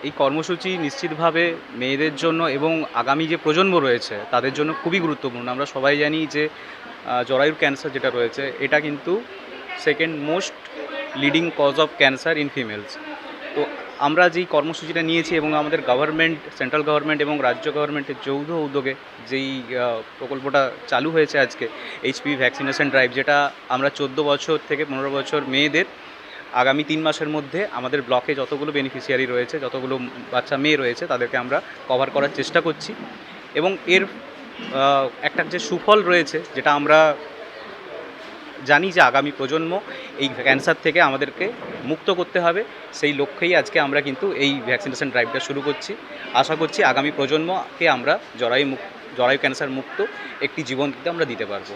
এই কর্মসূচি নিশ্চিতভাবে মেয়েদের জন্য এবং আগামী যে প্রজন্ম রয়েছে তাদের জন্য খুবই গুরুত্বপূর্ণ। আমরা সবাই জানি যে জরায়ুর ক্যান্সার যেটা রয়েছে এটা কিন্তু second most leading cause of cancer in females. তো আমরা যেই কর্মসূচিটা নিয়েছি এবং আমাদের গভর্নমেন্ট, সেন্ট্রাল গভর্নমেন্ট এবং রাজ্য গভর্নমেন্টের যৌথ উদ্যোগে যেই প্রকল্পটা চালু হয়েছে আজকে, এইচপিভি ভ্যাকসিনেশন ড্রাইভ, যেটা আমরা 14 বছর থেকে 15 বছর মেয়েদের আগামী 3 মাসের মধ্যে আমাদের ব্লকে যতগুলো বেনিফিশিয়ারি রয়েছে, যতগুলো বাচ্চা মেয়ে রয়েছে তাদেরকে আমরা কভার করার চেষ্টা করছি। এবং এর একটা যে সুফল রয়েছে, যেটা আমরা জানি যে আগামী প্রজন্ম এই ক্যান্সার থেকে আমাদেরকে মুক্ত করতে হবে, সেই লক্ষ্যেই আজকে আমরা কিন্তু এই ভ্যাকসিনেশন ড্রাইভটা শুরু করছি। আশা করছি আগামী প্রজন্মকে আমরা জরায়ু ক্যান্সার মুক্ত একটি জীবন আমরা দিতে পারবো।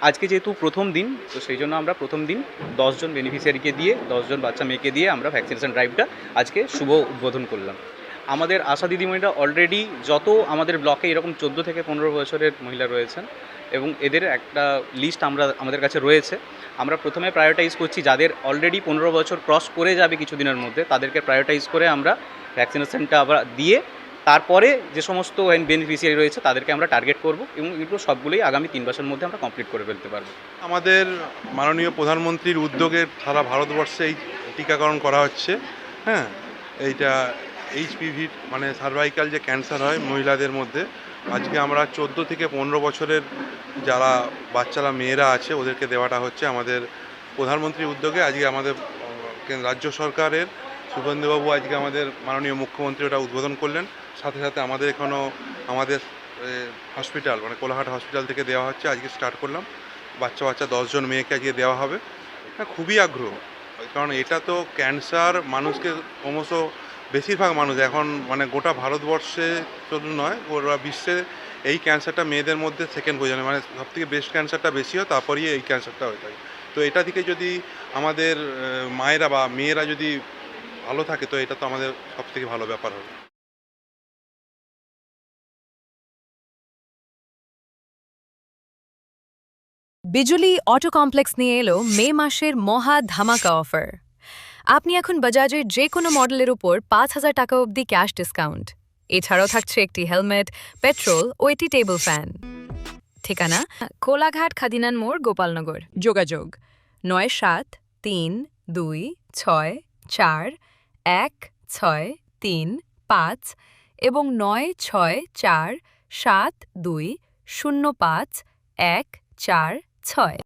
আজকে যেহেতু প্রথম দিন, তো সেই জন্য আমরা প্রথম দিন 10 জন বেনিফিশিয়ারিকে দিয়ে, 10 জন বাচ্চা মেয়েকে দিয়ে আমরা ভ্যাকসিনেশন ড্রাইভটা আজকে শুভ উদ্বোধন করলাম। আমাদের আশা দিদিমণিরা অলরেডি যত আমাদের ব্লকে এরকম 14 থেকে 15 বছরের মহিলা রয়েছেন এবং এদের একটা লিস্ট আমাদের কাছে রয়েছে। আমরা প্রথমে প্রায়োরিটাইজ করছি যাদের অলরেডি 15 বছর ক্রস করে যাবে কিছুদিনের মধ্যে, তাদেরকে প্রায়োরিটাইজ করে আমরা ভ্যাকসিনেশনটা আবার দিয়ে তারপরে যে সমস্ত বেনিফিশিয়ারি রয়েছে তাদেরকে আমরা টার্গেট করব এবং এগুলো সবগুলোই আগামী 3 মাসের মধ্যে আমরা কমপ্লিট করে ফেলতে পারবো। আমাদের মাননীয় প্রধানমন্ত্রীর উদ্যোগে সারা ভারতবর্ষে এই টিকাকরণ করা হচ্ছে। হ্যাঁ, এইটা এইচপিভির মানে সার্ভাইকাল যে ক্যান্সার হয় মহিলাদের মধ্যে, আজকে আমরা 14 থেকে 15 বছরের যারা বাচ্চারা মেয়েরা আছে ওদেরকে দেওয়াটা হচ্ছে আমাদের প্রধানমন্ত্রীর উদ্যোগে। আজকে আমাদের রাজ্য সরকারের সুগন্ধবাবু আজকে আমাদের মাননীয় মুখ্যমন্ত্রী ওটা উদ্বোধন করলেন। সাথে সাথে আমাদের এখানেও আমাদের হসপিটাল মানে কোলাঘাট হসপিটাল থেকে দেওয়া হচ্ছে। আজকে স্টার্ট করলাম, বাচ্চা 10 জন মেয়েকে আজকে দেওয়া হবে। হ্যাঁ, খুবই আগ্রহ, কারণ এটা তো ক্যান্সার মানুষকে ক্রমশ বেশিরভাগ মানুষ এখন মানে গোটা ভারতবর্ষে শুধু নয়, গোটা বিশ্বে এই ক্যান্সারটা মেয়েদের মধ্যে সেকেন্ড পজিশনে, মানে সবথেকে বেস্ট ক্যান্সারটা বেশি হয়, তারপরেই এই ক্যান্সারটা হয়ে থাকে। তো এটা থেকে যদি আমাদের মায়েরা বা মেয়েরা যদি ভালো থাকে তো এটা তো আমাদের সবথেকে ভালো ব্যাপার হবে। বিজলি অটো কমপ্লেক্স নিয়ে এলো মে মাসের মহা ধামাকা অফার। আপনি এখন বাজাজের যে কোনো মডেলের উপর 5,000 টাকা অবধি ক্যাশ ডিসকাউন্ট। এছাড়াও থাকছে একটি হেলমেট, পেট্রোল ও একটি টেবিল ফ্যান। ঠিকানা কোলাঘাট খাদিনান মোড়, গোপালনগর। যোগাযোগ 9732641635 এবং 9647205146।